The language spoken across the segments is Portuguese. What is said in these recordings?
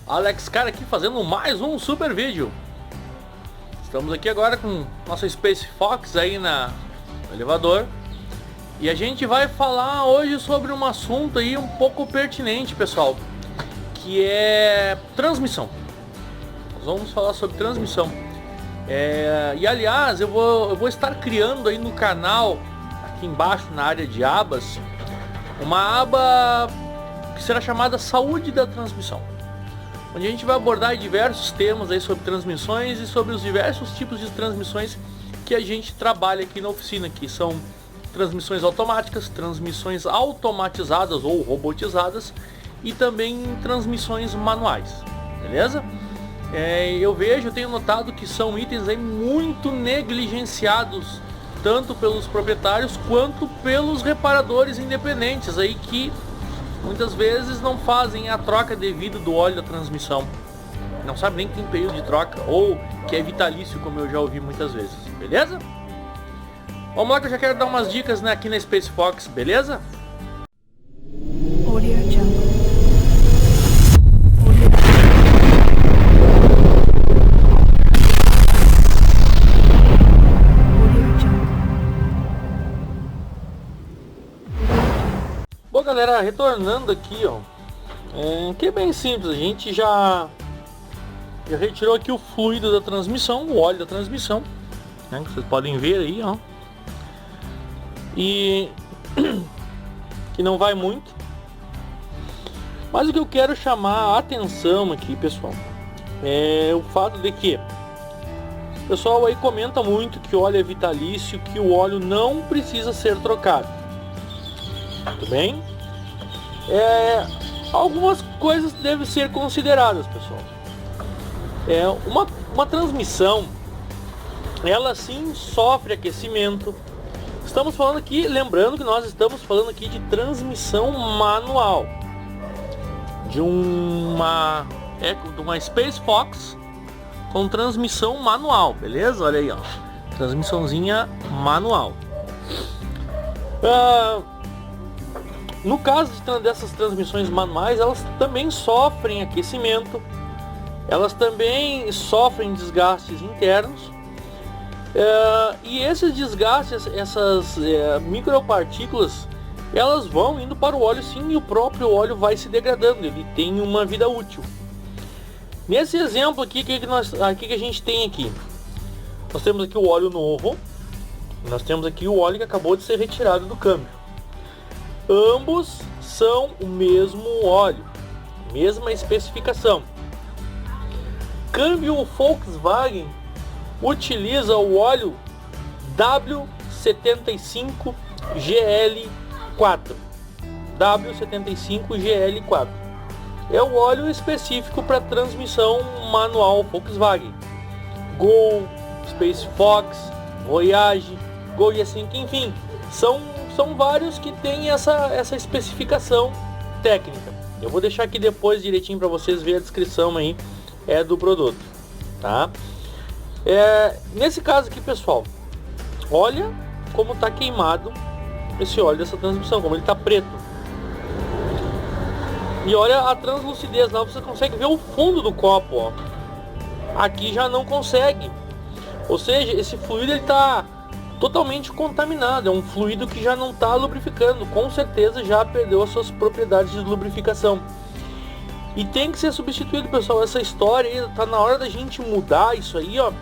Alex Cara aqui fazendo mais um super vídeo. Estamos aqui agora com nossa Space Fox aí no elevador. E a gente vai falar hoje sobre um assunto aí um pouco pertinente, pessoal, que é transmissão. Nós vamos falar sobre transmissão. E aliás, eu vou estar criando aí no canal, aqui embaixo na área de abas, uma aba que será chamada Saúde da Transmissão, onde a gente vai abordar diversos temas aí sobre transmissões e sobre os diversos tipos de transmissões que a gente trabalha aqui na oficina, que são transmissões automáticas, transmissões automatizadas ou robotizadas e também transmissões manuais, beleza? Eu tenho notado que são itens aí muito negligenciados, tanto pelos proprietários quanto pelos reparadores independentes aí, que muitas vezes não fazem a troca devida do óleo da transmissão, não sabe nem que tem período de troca ou que é vitalício, como eu já ouvi muitas vezes, beleza? Vamos lá que eu já quero dar umas dicas, né, aqui na Space Fox, beleza? Bom, galera, retornando aqui, ó, que é bem simples. A gente já retirou aqui o fluido da transmissão, o óleo da transmissão, né, que vocês podem ver aí, ó, e que não vai muito. Mas o que eu quero chamar a atenção aqui, pessoal, é o fato de que o pessoal aí comenta muito que o óleo é vitalício, que o óleo não precisa ser trocado. Tudo bem? Algumas coisas devem ser consideradas, pessoal. Uma transmissão, ela sim sofre aquecimento. Estamos falando aqui, lembrando que nós estamos falando aqui de transmissão manual, de uma Space Fox com transmissão manual, beleza? Olha aí, ó, transmissãozinha manual. No caso dessas transmissões manuais, elas também sofrem aquecimento, elas também sofrem desgastes internos, e esses desgastes, essas micropartículas, elas vão indo para o óleo sim, e o próprio óleo vai se degradando, ele tem uma vida útil. Nesse exemplo aqui, que a gente tem aqui? Nós temos aqui o óleo novo, nós temos aqui o óleo que acabou de ser retirado do câmbio. Ambos são o mesmo óleo, mesma especificação. Câmbio Volkswagen utiliza o óleo W75 GL4. W75 GL4 é o óleo específico para transmissão manual Volkswagen. Gol, Space Fox, Voyage, Gol e assim, enfim, são vários que têm essa especificação técnica. Eu vou deixar aqui depois direitinho para vocês verem a descrição aí do produto, tá? Nesse caso aqui, pessoal, olha como está queimado esse óleo dessa transmissão, como ele está preto. E olha a translucidez, lá você consegue ver o fundo do copo, ó. Aqui já não consegue. Ou seja, esse fluido ele está totalmente contaminado, é um fluido que já não está lubrificando, com certeza já perdeu as suas propriedades de lubrificação e tem que ser substituído, pessoal. Essa história aí, tá na hora da gente mudar isso aí, ó,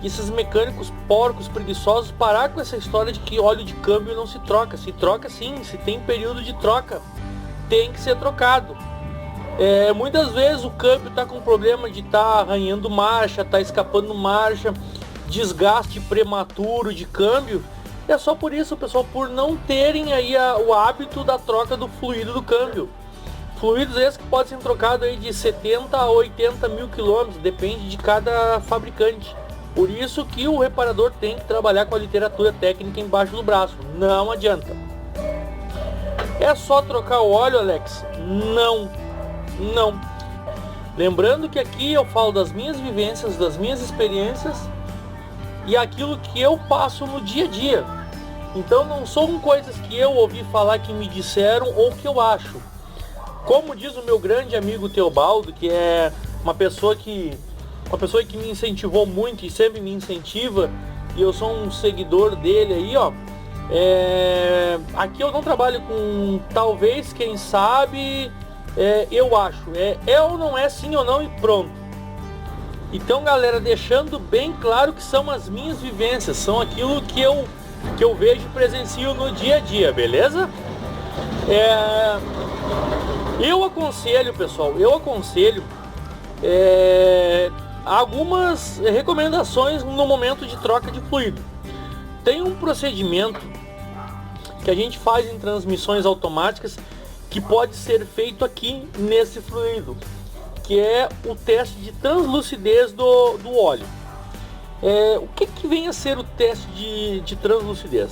e esses mecânicos porcos, preguiçosos, parar com essa história de que óleo de câmbio não se troca sim, se tem período de troca, tem que ser trocado. Muitas vezes o câmbio tá com problema de estar arranhando marcha, tá escapando marcha, desgaste prematuro de câmbio. É só por isso, pessoal, por não terem aí o hábito da troca do fluido do câmbio. Fluidos esses que podem ser trocados aí de 70 a 80 mil quilômetros, depende de cada fabricante. Por isso que o reparador tem que trabalhar com a literatura técnica embaixo do braço, não adianta. É só trocar o óleo, Alex? Não. Lembrando que aqui eu falo das minhas vivências, das minhas experiências e aquilo que eu passo no dia a dia. Então não são coisas que eu ouvi falar, que me disseram ou que eu acho. Como diz o meu grande amigo Teobaldo, que é uma pessoa que me incentivou muito e sempre me incentiva, e eu sou um seguidor dele aí, ó. Aqui eu não trabalho com talvez, quem sabe, eu acho. É ou não é, sim ou não, e pronto. Então, galera, deixando bem claro que são as minhas vivências, são aquilo que eu vejo e presencio no dia a dia, beleza? Eu aconselho, pessoal, algumas recomendações no momento de troca de fluido. Tem um procedimento que a gente faz em transmissões automáticas que pode ser feito aqui nesse fluido, que é o teste de translucidez do óleo. O que vem a ser o teste de translucidez?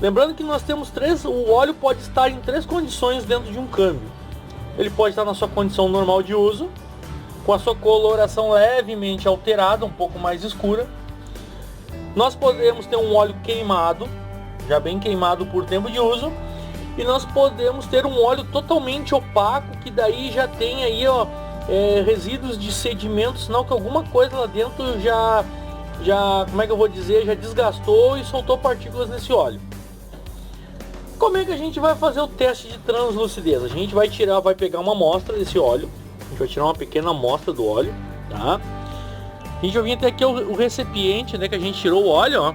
Lembrando que nós temos o óleo pode estar em 3 condições dentro de um câmbio. Ele pode estar na sua condição normal de uso, com a sua coloração levemente alterada, um pouco mais escura. Nós podemos ter um óleo queimado, já bem queimado por tempo de uso, e nós podemos ter um óleo totalmente opaco, que daí já tem aí, ó, resíduos de sedimento, sinal que alguma coisa lá dentro já, como é que eu vou dizer, já desgastou e soltou partículas nesse óleo. Como é que a gente vai fazer o teste de translucidez? A gente vai pegar uma amostra desse óleo, a gente vai tirar uma pequena amostra do óleo, tá? A gente vai vir até aqui o recipiente, né, que a gente tirou o óleo, ó.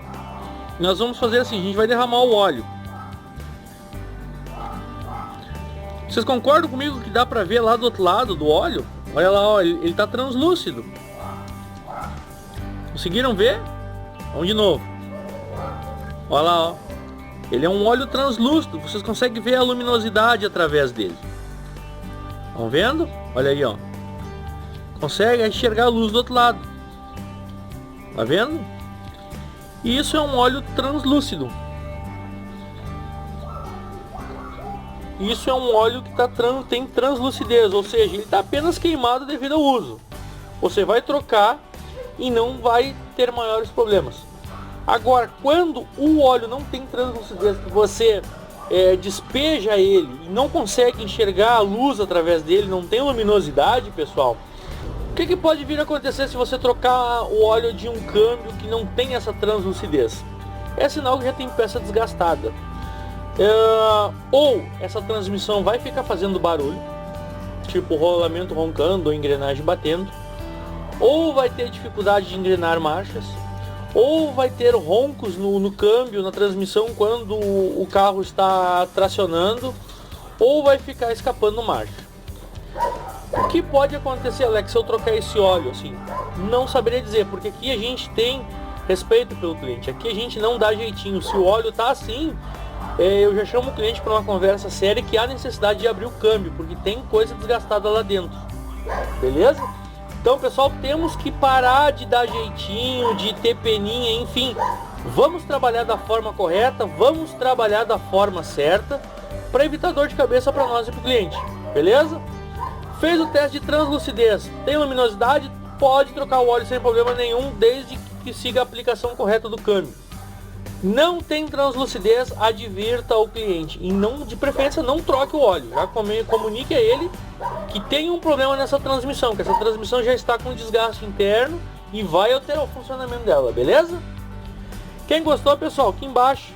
Nós vamos fazer assim, a gente vai derramar o óleo. Vocês concordam comigo que dá pra ver lá do outro lado do óleo? Olha lá, ó, ele tá translúcido. Conseguiram ver? Vamos de novo. Olha lá, ó. Ele é um óleo translúcido. Vocês conseguem ver a luminosidade através dele. Estão vendo? Olha aí, ó. Consegue enxergar a luz do outro lado. Tá vendo? E isso é um óleo translúcido. Isso é um óleo que tem translucidez, ou seja, ele está apenas queimado devido ao uso. Você vai trocar e não vai ter maiores problemas. Agora, quando o óleo não tem translucidez, que você despeja ele e não consegue enxergar a luz através dele, não tem luminosidade, pessoal, o que pode vir a acontecer se você trocar o óleo de um câmbio que não tem essa translucidez? É sinal que já tem peça desgastada. Ou essa transmissão vai ficar fazendo barulho, tipo rolamento roncando ou engrenagem batendo, ou vai ter dificuldade de engrenar marchas, ou vai ter roncos no câmbio, na transmissão quando o carro está tracionando, ou vai ficar escapando marcha. O que pode acontecer, Alex, se eu trocar esse óleo assim? Não saberia dizer, porque aqui a gente tem respeito pelo cliente, aqui a gente não dá jeitinho. Se o óleo tá assim, eu já chamo o cliente para uma conversa séria, que há necessidade de abrir o câmbio, porque tem coisa desgastada lá dentro, beleza? Então, pessoal, temos que parar de dar jeitinho, de ter peninha, enfim. Vamos trabalhar da forma correta, vamos trabalhar da forma certa, para evitar dor de cabeça para nós e para o cliente, beleza? Fez o teste de translucidez, tem luminosidade, pode trocar o óleo sem problema nenhum, desde que siga a aplicação correta do câmbio. Não tem translucidez, advirta ao cliente e não, de preferência, não troque o óleo. Já comunique a ele que tem um problema nessa transmissão, que essa transmissão já está com desgaste interno e vai alterar o funcionamento dela, beleza? Quem gostou, pessoal, aqui embaixo,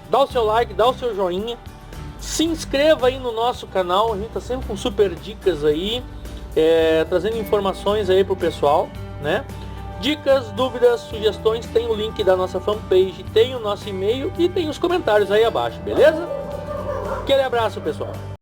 dá o seu like, dá o seu joinha, se inscreva aí no nosso canal, a gente tá sempre com super dicas aí, trazendo informações aí pro pessoal, né? Dicas, dúvidas, sugestões, tem o link da nossa fanpage, tem o nosso e-mail e tem os comentários aí abaixo, beleza? Aquele abraço, pessoal!